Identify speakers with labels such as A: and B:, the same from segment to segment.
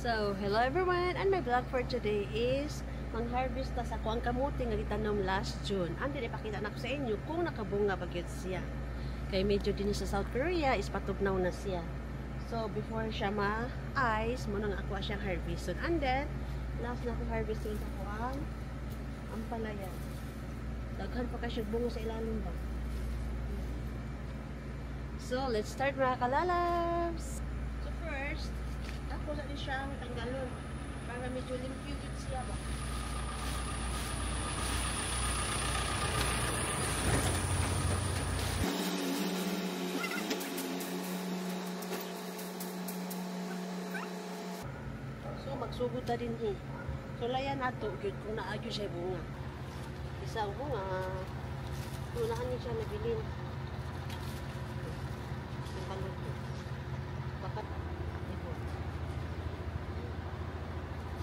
A: So, hello everyone, and my vlog for today is mang-harvest ta sa kuang kamuti nga gitanom last June. Ang ipakita na ko sa inyo kung nakabunga ba gyud siya. Kay medyo din sa South Korea is patubnaw na siya. So, before siya ma-ice, mo nang ako siyang harveston. And then, last na ko harvesting sa kuang ampalaya. Daghan pa kasi bunga sa ilalim ba. So, let's start mga kalalabs. So, first, ako sa di siya tanggalon para medyo limpyo gid siya ba. So, magsugod ta din So, layan nato gyud kung naagyo siya bunga. Isang bunga, unahan niya siya nabilin.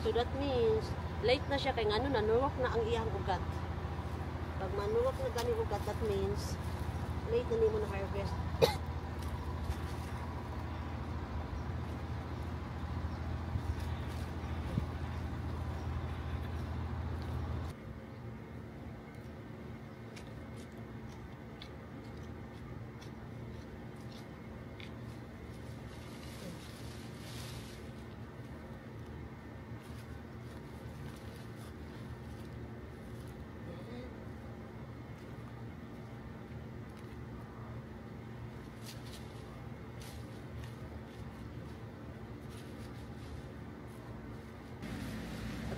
A: So that means, late na siya kay nga nanuwak na ang iyang ugat. Pag manuwak na gani ugat, that means, late na nimo na harvest.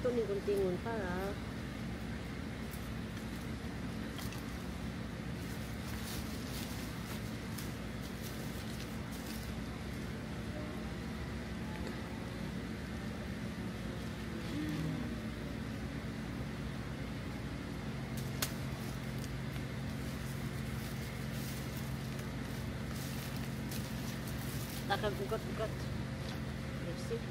A: Ito ni guntingon para takag-ugat-ugat. Let's see.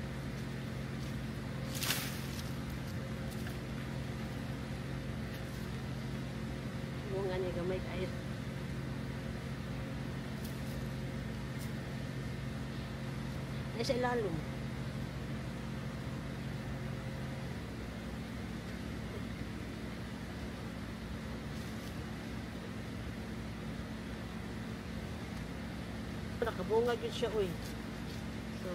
A: Bunga niya gamay kayo. Ay sa ilalong. Nakabunga yun siya, uy. So,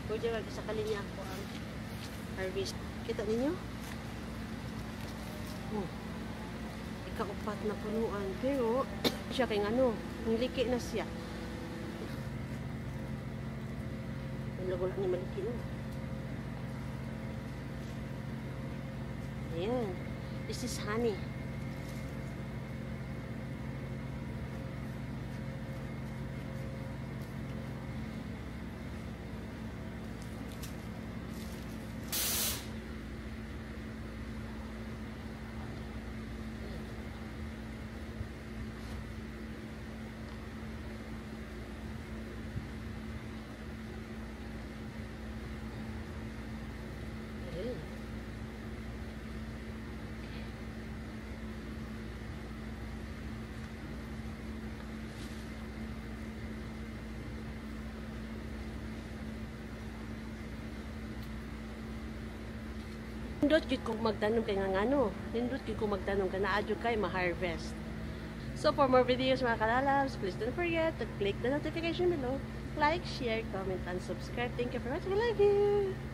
A: pwede lang sa kalinya ako ang harvest. Kita ninyo? Oh. Ikaupat na punuan. Pero, siya kay ano, niliki na siya. Ang lago lang niya maliki na. Ayan. This is honey. Nindot gid kung magtanom kay nga ano. Nindot gid kung magtanom ka na adyo kay ma-harvest. So for more videos mga kalalabs, please don't forget to click the notification below, like, share, comment, and subscribe. Thank you for watching. I love you.